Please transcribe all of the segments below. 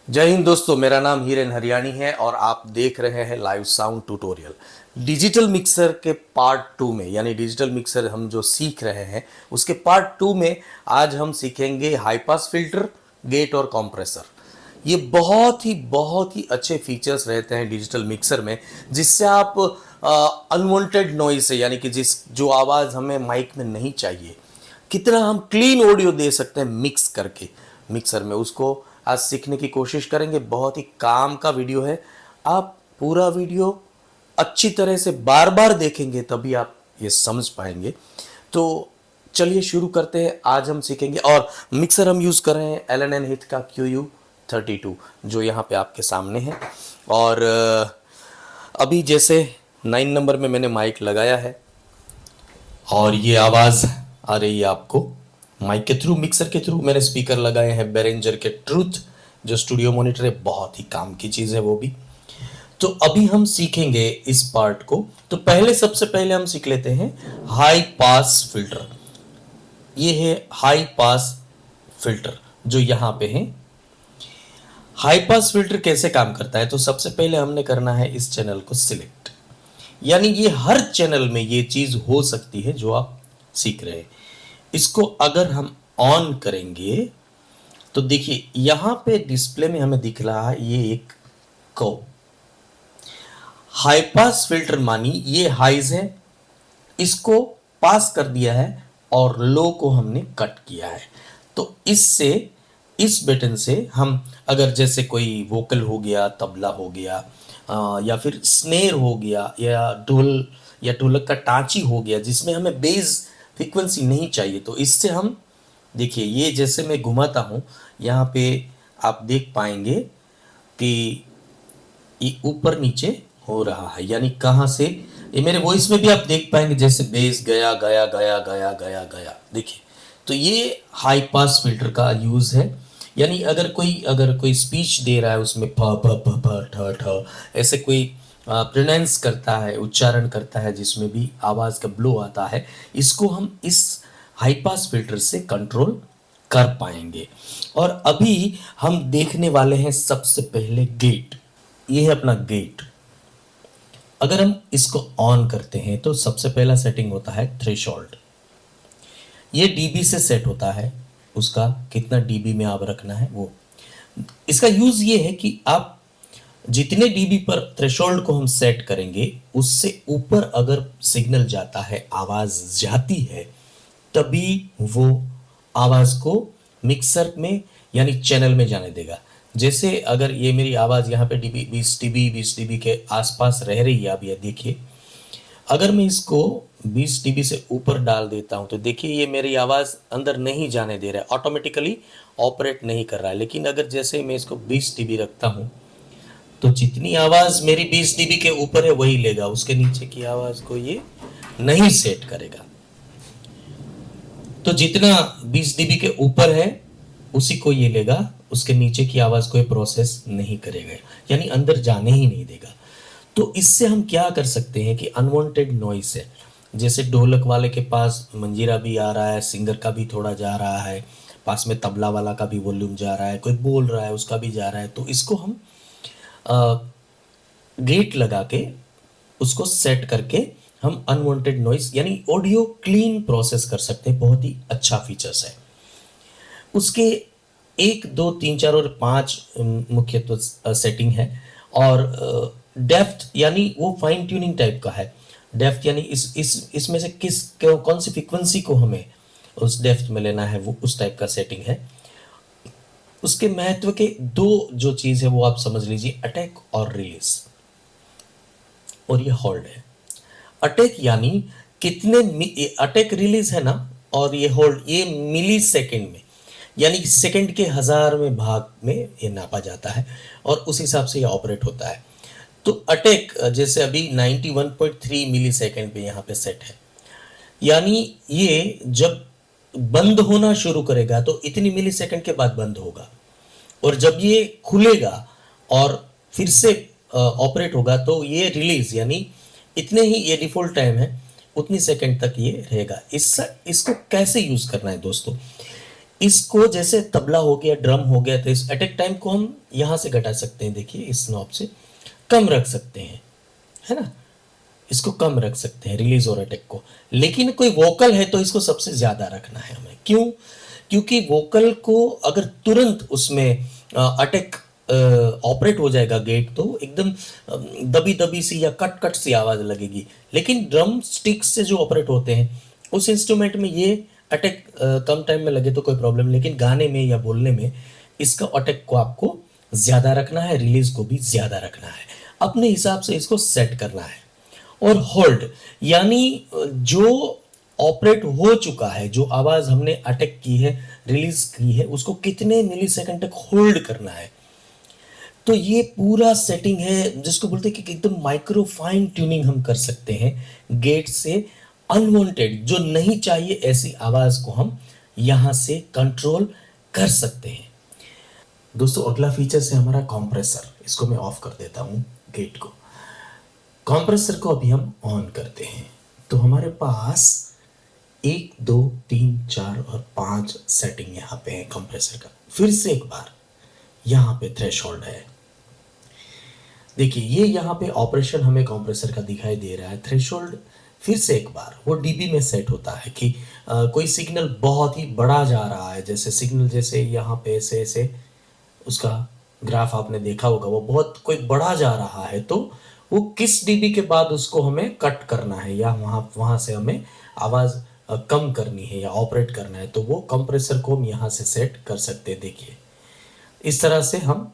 जय हिंद दोस्तों, मेरा नाम हीरेन हरियाणी है और आप देख रहे हैं live sound tutorial. Digital mixer के पार्ट टू में, यानी डिजिटल मिक्सर हम जो सीख रहे हैं उसके पार्ट टू में आज हम सीखेंगे हाई पास फिल्टर, गेट और कॉम्प्रेसर। ये बहुत ही अच्छे फीचर्स रहते हैं डिजिटल मिक्सर में, जिससे आप अनवांटेड नॉइज से, यानी कि जो आवाज़ हमें माइक में नहीं चाहिए, कितना हम क्लीन ऑडियो दे सकते हैं मिक्स करके मिक्सर में, उसको आज सीखने की कोशिश करेंगे। बहुत ही काम का वीडियो है। आप पूरा वीडियो अच्छी तरह से बार बार देखेंगे तभी आप ये समझ पाएंगे। तो चलिए शुरू करते हैं। आज हम सीखेंगे, और मिक्सर हम यूज़ कर रहे हैं एल हित का QU32, जो यहाँ पे आपके सामने है। और अभी जैसे 9 नंबर में मैंने माइक लगाया है और ये आवाज़ आ रही है आपको माइक के थ्रू, मिक्सर के थ्रू। मैंने स्पीकर लगाए हैं बेरेंजर के ट्रूथ, जो स्टूडियो मॉनिटर है, बहुत ही काम की चीज़ है वो भी। तो अभी हम सीखेंगे इस पार्ट को। तो सबसे पहले हम सीख लेते हैं हाई पास फिल्टर। ये है हाई पास फिल्टर जो यहाँ पे है। हाई पास फिल्टर कैसे काम करता है, तो सबसे पहले हमने करना है इस चैनल को सिलेक्ट। यानी ये हर चैनल में ये चीज़ हो सकती है जो आप सीख रहे हैं। इसको अगर हम ऑन करेंगे तो देखिए यहां पे डिस्प्ले में हमें दिख रहा है ये एक को हाई पास फिल्टर, मानी ये हाइज है, इसको पास कर दिया है और लो को हमने कट किया है। तो इससे, इस बटन से हम अगर जैसे कोई वोकल हो गया, तबला हो गया, या फिर स्नेर हो गया, या ढोल या ढोलक का टांची हो गया जिसमें हमें बेस फ्रीक्वेंसी नहीं चाहिए, तो इससे हम देखिए ये जैसे मैं घुमाता हूँ यहाँ पे आप देख पाएंगे कि ये ऊपर नीचे हो रहा है। यानी कहाँ से, ये मेरे वॉइस में भी आप देख पाएंगे जैसे बेस गया गया गया गया गया गया, देखिए। तो ये हाई पास फिल्टर का यूज है। यानी अगर कोई स्पीच दे रहा है, उसमें प प प प ठ ठ ऐसे कोई प्रोनाउंस करता है, उच्चारण करता है, जिसमें भी आवाज का ब्लो आता है, इसको हम इस हाई पास फिल्टर से कंट्रोल कर पाएंगे। और अभी हम देखने वाले हैं सबसे पहले गेट। ये है अपना गेट। अगर हम इसको ऑन करते हैं तो सबसे पहला सेटिंग होता है थ्रेशोल्ड। ये डीबी से सेट होता है, उसका कितना डीबी में आप रखना है वो। इसका यूज ये है कि आप जितने डीबी पर थ्रेशोल्ड को हम सेट करेंगे, उससे ऊपर अगर सिग्नल जाता है, आवाज जाती है, तभी वो आवाज को मिक्सर में यानी चैनल में जाने देगा। जैसे अगर ये मेरी आवाज यहाँ पे डीबी 20 डीबी के आसपास रह रही है, अब ये देखिए, अगर मैं इसको 20 डीबी से ऊपर डाल देता हूँ तो देखिए ये मेरी आवाज़ अंदर नहीं जाने दे रहा है, ऑटोमेटिकली ऑपरेट नहीं कर रहा है। लेकिन अगर जैसे मैं इसको 20 डीबी रखता हूँ तो जितनी आवाज़ मेरी 20 डीबी के ऊपर है वही लेगा, उसके नीचे की आवाज़ को ये नहीं सेट करेगा। तो जितना 20 डीबी के ऊपर है उसी को ये लेगा, उसके नीचे की आवाज़ को ये प्रोसेस नहीं करेगा, यानी अंदर जाने ही नहीं देगा। तो इससे हम क्या कर सकते हैं कि अनवांटेड नॉइस है, जैसे ढोलक वाले के पास मंजीरा भी आ रहा है, सिंगर का भी थोड़ा जा रहा है, पास में तबला वाला का भी वॉल्यूम जा रहा है, कोई बोल रहा है उसका भी जा रहा है, तो इसको हम गेट लगा के उसको सेट करके हम अनवांटेड नॉइस यानी ऑडियो क्लीन प्रोसेस कर सकते हैं। बहुत ही अच्छा फीचर्स है उसके। 1 2 3 4 और 5 मुख्यत्व सेटिंग है। और डेप्थ यानी वो फाइन ट्यूनिंग टाइप का है। डेप्थ यानी इसमें से कौन सी फ्रीक्वेंसी को हमें उस डेप्थ में लेना है, वो उस टाइप का सेटिंग है। उसके महत्व के 2 जो चीज है वो आप समझ लीजिए, अटैक और रिलीज। और ये होल्ड है। अटैक यानी कितने अटैक रिलीज है ना, और ये होल्ड, ये मिली सेकेंड में, यानी सेकंड के 1000 में भाग में ये नापा जाता है और उस हिसाब से ये ऑपरेट होता है। तो अटैक जैसे अभी 91.3 मिली सेकेंड पे यहाँ पे सेट है, यानी ये जब बंद होना शुरू करेगा तो इतनी मिली सेकेंड के बाद बंद होगा, और जब ये खुलेगा और फिर से ऑपरेट होगा तो ये रिलीज, यानी इतने ही, ये डिफॉल्ट टाइम है, उतनी सेकंड तक ये रहेगा। इसको कैसे यूज करना है दोस्तों, इसको जैसे तबला हो गया, ड्रम हो गया, तो इस अटैक टाइम को हम यहां से घटा सकते हैं, देखिए इस नॉब से कम रख सकते हैं, है ना, इसको कम रख सकते हैं रिलीज और अटैक को। लेकिन कोई वोकल है तो इसको सबसे ज्यादा रखना है हमें। क्यों? क्योंकि वोकल को अगर तुरंत उसमें अटैक ऑपरेट हो जाएगा गेट, तो एकदम दबी दबी सी या कट कट सी आवाज लगेगी। लेकिन ड्रम स्टिक्स से जो ऑपरेट होते हैं उस इंस्ट्रूमेंट में ये अटैक कम टाइम में लगे तो कोई प्रॉब्लम, लेकिन गाने में या बोलने में इसका अटैक को आपको ज्यादा रखना है, रिलीज को भी ज्यादा रखना है, अपने हिसाब से इसको सेट करना है। और होल्ड यानी जो ऑपरेट हो चुका है, जो आवाज हमने अटैक की है, रिलीज की है, उसको कितने मिली सेकंड तक होल्ड करना है। तो ये पूरा सेटिंग है जिसको बोलते हैं कि एकदम माइक्रो फाइन ट्यूनिंग हम कर सकते हैं गेट से। अनवांटेड जो नहीं चाहिए ऐसी आवाज को हम यहां से कंट्रोल कर सकते हैं। दोस्तों अगला फीचर है हमारा कंप्रेसर। इसको मैं ऑफ कर देता हूं गेट को। कंप्रेसर को अभी हम ऑन करते हैं तो हमारे पास 1 2 3 4 और 5 सेटिंग यहाँ पे है कंप्रेसर का। फिर से एक बार यहाँ पे थ्रेशोल्ड है, देखिए ये यहाँ पे ऑपरेशन हमें कंप्रेसर का दिखाई दे रहा है। थ्रेशोल्ड फिर से एक बार वो डीबी में सेट होता है कि कोई सिग्नल बहुत ही बड़ा जा रहा है, जैसे सिग्नल जैसे यहाँ पे ऐसे ऐसे उसका ग्राफ आपने देखा होगा, वो बहुत कोई बड़ा जा रहा है तो वो किस डीबी के बाद उसको हमें कट करना है या वहां से हमें आवाज कम करनी है या ऑपरेट करना है, तो वो कंप्रेसर को हम यहाँ से सेट कर सकते हैं। देखिए इस तरह से हम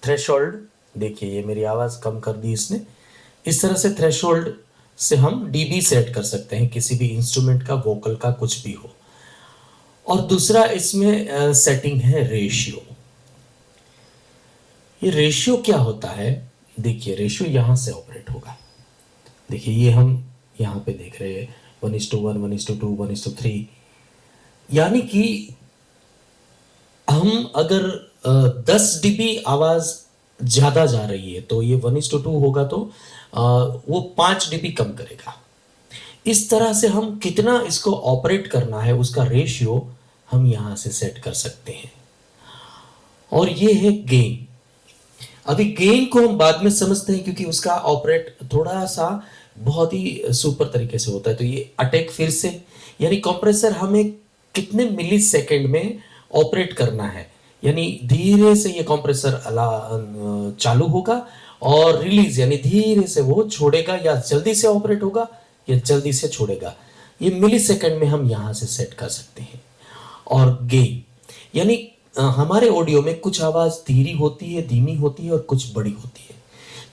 थ्रेशोल्ड, देखिए ये मेरी आवाज कम कर दी इसने। इस तरह से थ्रेशोल्ड से हम डीबी सेट कर सकते हैं किसी भी इंस्ट्रूमेंट का, वोकल का, कुछ भी हो। और दूसरा इसमें सेटिंग है रेशियो। ये रेशियो क्या होता है? देखिए रेशियो यहां से ऑपरेट होगा। देखिए ये हम यहां पे देख रहे हैं 1:1, 1:2, 1:3, यानी कि हम अगर 10 डीबी आवाज ज्यादा जा रही है तो ये 1:2 होगा, तो वो 5 डीबी कम करेगा। इस तरह से हम कितना इसको ऑपरेट करना है उसका रेशियो हम यहां से सेट कर सकते हैं। और ये है गेन। अभी गेन को हम बाद में समझते हैं क्योंकि उसका ऑपरेट थोड़ा सा बहुत ही सुपर तरीके से होता है। तो ये अटैक फिर से, यानी कंप्रेसर हमें कितने मिली सेकेंड में ऑपरेट करना है, यानी धीरे से ये कंप्रेसर चालू होगा और रिलीज यानी धीरे से वो छोड़ेगा, या जल्दी से ऑपरेट होगा या जल्दी से छोड़ेगा, ये मिली सेकेंड में हम यहां से सेट कर सकते हैं। और गेन यानी हमारे ऑडियो में कुछ आवाज धीमी होती है, धीमी होती है और कुछ बड़ी होती है।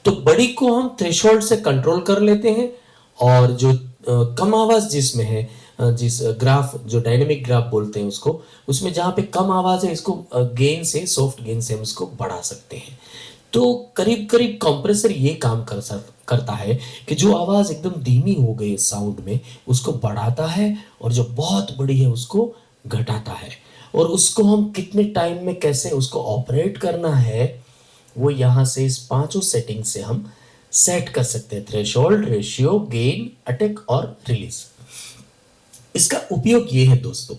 तो बड़ी को हम थ्रेशोल्ड से कंट्रोल कर लेते हैं और जो कम आवाज जिसमें है, जिस ग्राफ जो डायनेमिक ग्राफ बोलते हैं उसको, उसमें जहां पे कम आवाज है इसको गेन से, सॉफ्ट गेन से हम इसको बढ़ा सकते हैं। तो करीब करीब कंप्रेसर ये काम करता है कि जो आवाज एकदम धीमी हो गई साउंड में उसको बढ़ाता है और जो बहुत बड़ी है उसको घटाता है। और उसको हम कितने टाइम में कैसे उसको ऑपरेट करना है वो यहां से इस पांचों सेटिंग से हम सेट कर सकते हैं। थ्रेशोल्ड, रेशियो, गेन, अटैक और रिलीज। इसका उपयोग ये है दोस्तों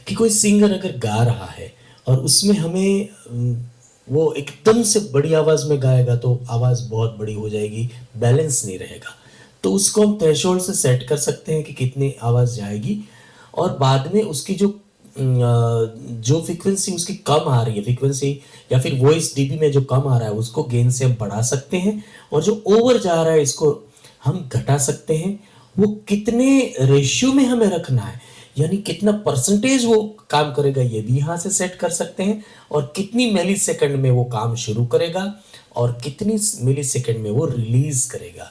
कि कोई सिंगर अगर गा रहा है और उसमें हमें वो एकदम से बड़ी आवाज में गाएगा तो आवाज बहुत बड़ी हो जाएगी, बैलेंस नहीं रहेगा। तो उसको हम थ्रेशोल्ड से सेट कर सकते हैं कि कितनी आवाज जाएगी और बाद में उसकी जो फ्रीक्वेंसी उसकी कम आ रही है, फ्रीक्वेंसी या फिर वॉइस डीबी में जो कम आ रहा है उसको गेन से हम बढ़ा सकते हैं और जो ओवर जा रहा है इसको हम घटा सकते हैं। वो कितने रेशियो में हमें रखना है, यानी कितना परसेंटेज वो काम करेगा ये भी यहां से सेट कर सकते हैं, और कितनी मिली सेकंड में वो काम शुरू करेगा और कितनी मिली सेकंड में वो रिलीज करेगा।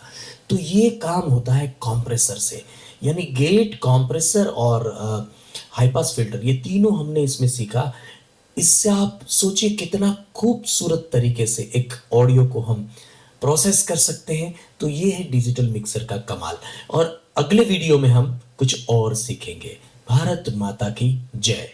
तो ये काम होता है कंप्रेसर से, यानी गेट, कंप्रेसर और हाई पास फिल्टर, ये तीनों हमने इसमें सीखा। इससे आप सोचिए कितना खूबसूरत तरीके से एक ऑडियो को हम प्रोसेस कर सकते हैं। तो ये है डिजिटल मिक्सर का कमाल। और अगले वीडियो में हम कुछ और सीखेंगे। भारत माता की जय।